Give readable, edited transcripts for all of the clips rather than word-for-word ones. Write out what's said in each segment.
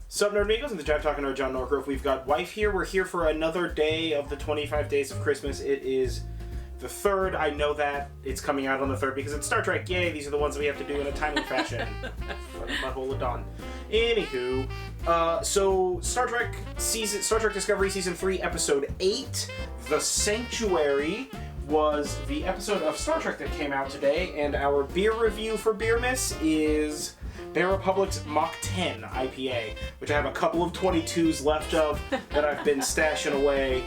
Sup, Nerdmigos, and the Jive talking to John Norgrove. We've got Wife here. We're here for another day of the 25 Days of Christmas. It is the 3rd. I know that it's coming out on the 3rd because it's Star Trek. Yay, these are the ones that we have to do in a timely fashion. Butthole of Dawn. Anywho, so Star Trek Discovery Season 3, Episode 8, The Sanctuary, was the episode of Star Trek that came out today, and our beer review for Beermas is Bear Republic's Mach 10 IPA, which I have a couple of 22s left of that I've been stashing away.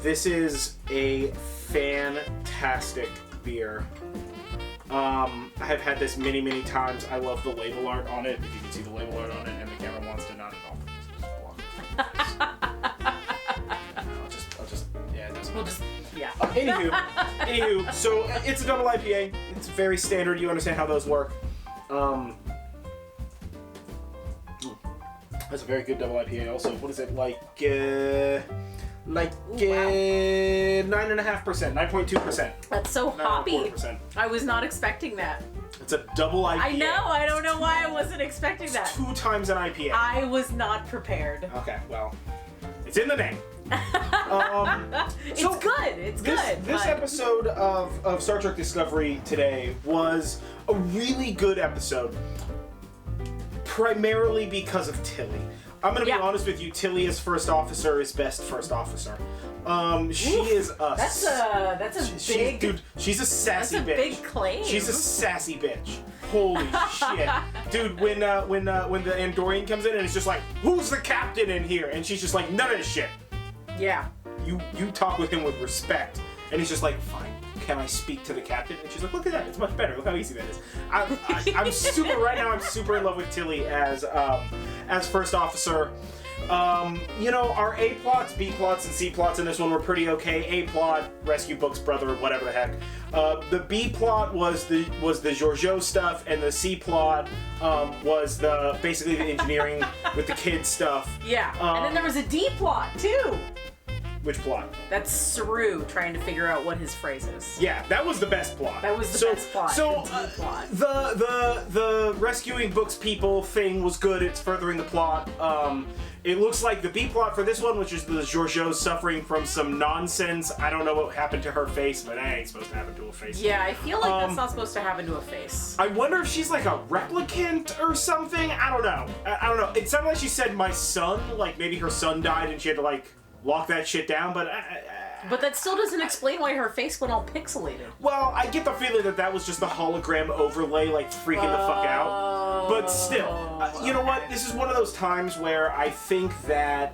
This is a fantastic beer. I have had this many, many times. I love the label art on it. If you can see the label art on it, and the camera wants to not Anywho, so it's a double IPA. It's very standard. You understand how those work. That's a very good double IPA. Also, what is it like? 9.5%, 9.2%. That's so hoppy. I was not expecting that. It's a double IPA. I know. I don't know why I wasn't expecting it's that. 2 times an IPA. I was not prepared. Okay, well, it's in the name. It's good. It's good. This episode of Star Trek Discovery today was a really good episode, primarily because of Tilly. I'm gonna be honest with you. Tilly as first officer is best first officer. She is a. That's a big. Dude, she's a sassy bitch. That's a big claim. She's a sassy bitch. Holy shit, dude! When the Andorian comes in and it's just like, who's the captain in here? And she's just like, none of this shit. Yeah. You talk with him with respect, and he's just like, fine. Can I speak to the captain? And she's like, look at that. It's much better. Look how easy that is. I'm super right now. I'm super in love with Tilly as first officer. Our A plots, B plots, and C plots in this one were pretty okay. A plot, rescue Book's brother, whatever the heck. The B plot was the Georgiou stuff, and the C plot was basically the engineering with the kids stuff. Yeah, and then there was a D plot too. Which plot? That's Saru trying to figure out what his phrase is. Yeah, that was the best plot. That was the best plot. So the D plot. The rescuing Book's people thing was good. It's furthering the plot. It looks like the B plot for this one, which is the Georgiou suffering from some nonsense. I don't know what happened to her face, but that ain't supposed to happen to a face. Yeah, I feel like that's not supposed to happen to a face. I wonder if she's like a replicant or something. I don't know. It sounded like she said my son, like maybe her son died and she had to like lock that shit down, but that still doesn't explain why her face went all pixelated. Well, I get the feeling that was just the hologram overlay, like freaking the fuck out. But still, you know what? This is one of those times where I think that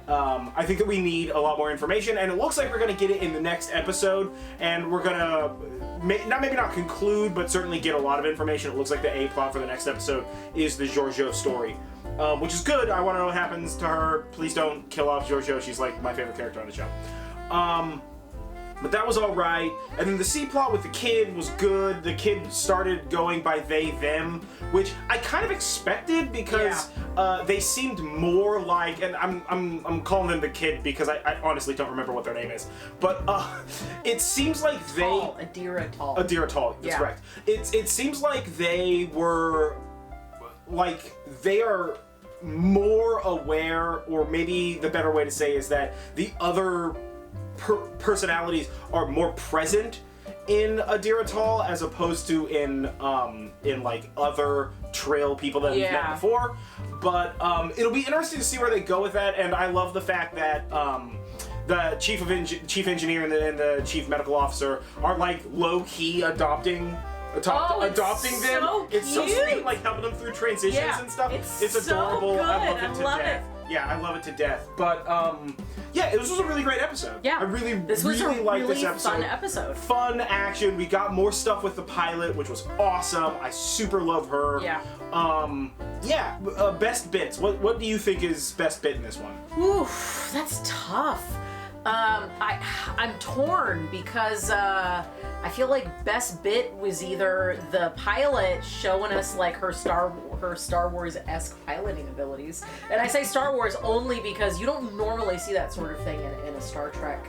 we need a lot more information, and it looks like we're gonna get it in the next episode, and we're gonna maybe not conclude, but certainly get a lot of information. It looks like the A plot for the next episode is the Georgiou story. Which is good. I want to know what happens to her. Please don't kill off Georgiou. She's like my favorite character on the show. But that was all right. And then the C plot with the kid was good. The kid started going by they, them, which I kind of expected because they seemed more like, and I'm calling them the kid because I honestly don't remember what their name is. But it seems like Adira Tall. Adira Tall. That's correct. It seems like they were they are more aware, or maybe the better way to say is that the other personalities are more present in Adira Tall as opposed to in like other trail people that we've met before. But it'll be interesting to see where they go with that, and I love the fact that the chief engineer and the chief medical officer are like low-key adopting them. So it's so sweet, like helping them through transitions and stuff. It's adorable. So good. I love it to death. Yeah, I love it to death. But this was a really great episode. Yeah, I really liked this episode. Fun episode. Fun action. We got more stuff with the pilot, which was awesome. I super love her. Yeah. Best bits. What do you think is best bit in this one? Oof, that's tough. I'm torn because I feel like best bit was either the pilot showing us like her Star Wars-esque piloting abilities, and I say Star Wars only because you don't normally see that sort of thing in a Star Trek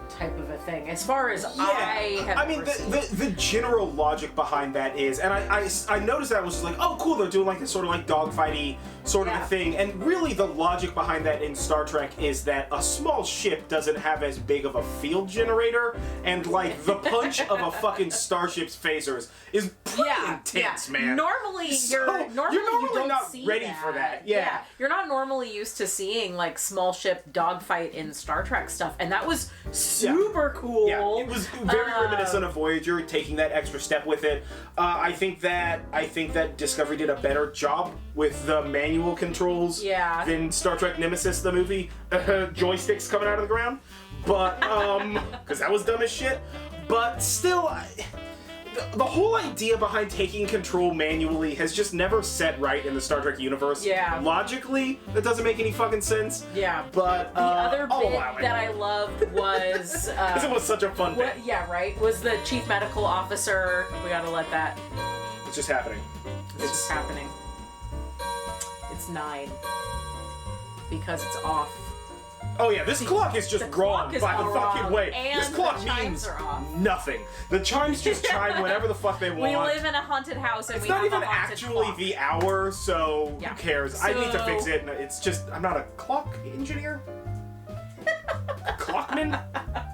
type of a thing, as far as I have. I mean, the general logic behind that is, and I noticed that I was just like, oh, cool, they're doing like this sort of like dogfighty sort of a thing, and really the logic behind that in Star Trek is that a small ship doesn't have as big of a field generator, and like the punch of a fucking starship's phasers is pretty intense, man. Normally, you're normally you don't not see ready that. for that. Yeah. You're not normally used to seeing like small ship dogfight in Star Trek stuff, and that was super cool. Yeah, it was very reminiscent of Voyager, taking that extra step with it. I think that Discovery did a better job with the manual controls than Star Trek Nemesis, the movie. Joysticks coming out of the ground, but because that was dumb as shit. But still, the whole idea behind taking control manually has just never set right in the Star Trek universe. Yeah. Logically, that doesn't make any fucking sense. Yeah. But the other bit that I loved was because it was such a fun bit. Yeah, right. Was the chief medical officer? We gotta let that. It's just happening. It's just happening. It's 9 because it's off. Oh yeah, this clock is just wrong by the fucking way. And this clock the chimes means are off. nothing. The chimes just chime whenever the fuck they want. We live in a haunted house, and it's we not have even a haunted actually clock. the hour, so who cares? I need to fix So- it. And it's just I'm not a clock engineer. Clockman?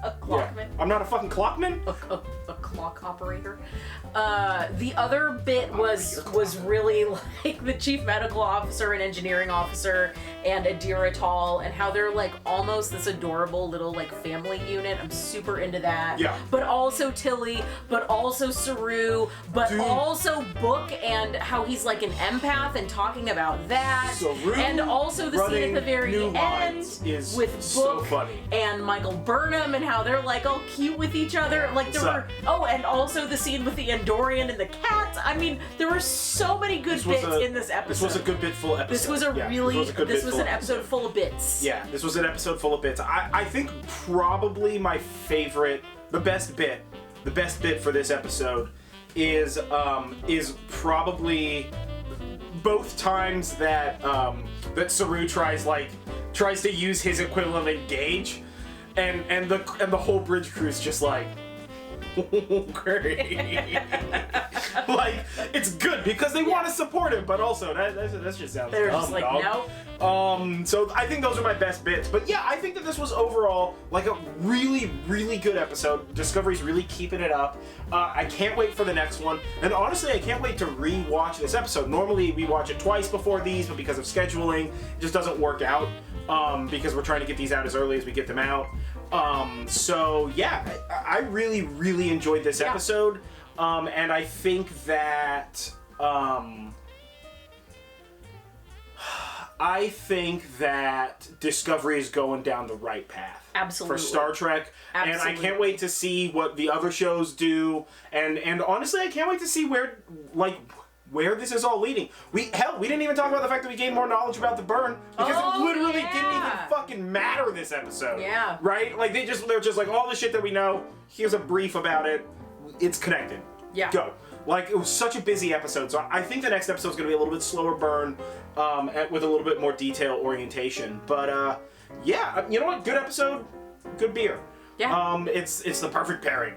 A clockman. Yeah. I'm not a fucking clockman. A clock operator. The other bit was really like the chief medical officer and engineering officer and Adira Tall, and how they're like almost this adorable little like family unit. I'm super into that. Yeah. But also Tilly, but also Saru, but also Book, and how he's like an empath and talking about that. Saru and also the scene at the very end is with so Book funny. and Michael Burnham, and how they're like all cute with each other. Like there were and also the scene with the Andorian and the cat. I mean, there were so many good bits in this episode. This was a good bit full episode. This was an episode full of bits. Yeah, this was an episode full of bits. I think probably my favorite, the best bit for this episode is probably both times that that Saru tries to use his equivalent of Engage, and the whole bridge crew's just like, great. Like, it's good because they want to support him, but also that just sounds They're dumb, just like, dog. no. So I think those are my best bits. But yeah, I think that this was overall like a really, really good episode. Discovery's really keeping it up. I can't wait for the next one. And honestly, I can't wait to re-watch this episode. Normally we watch it twice before these, but because of scheduling, it just doesn't work out. Because we're trying to get these out as early as we get them out. So yeah, I really, really enjoyed this episode. And I think that Discovery is going down the right path. Absolutely. For Star Trek. Absolutely. And I can't wait to see what the other shows do. And honestly, I can't wait to see where this is all leading. We didn't even talk about the fact that we gained more knowledge about the burn because it literally didn't even fucking matter this episode. Yeah. Right? Like they're just like all the shit that we know, here's a brief about it. It's connected. Yeah. Go. Like, it was such a busy episode, so I think the next episode's gonna be a little bit slower burn, with a little bit more detail orientation. But yeah, you know what? Good episode, good beer. Yeah. It's the perfect pairing.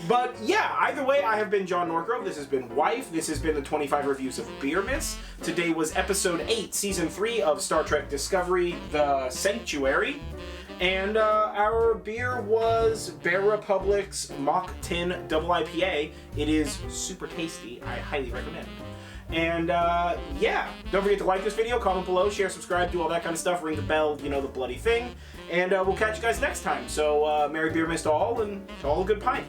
But yeah, either way, I have been John Norgrove. This has been Wife. This has been the 25 Reviews of Beermas. Today was episode 8, season 3 of Star Trek Discovery, The Sanctuary. And our beer was Bear Republic's Mach 10 Double IPA. It is super tasty. I highly recommend. And yeah, don't forget to like this video, comment below, share, subscribe, do all that kind of stuff, ring the bell, you know, the bloody thing. And we'll catch you guys next time. So Merry Beermas to all, and to all a good pint.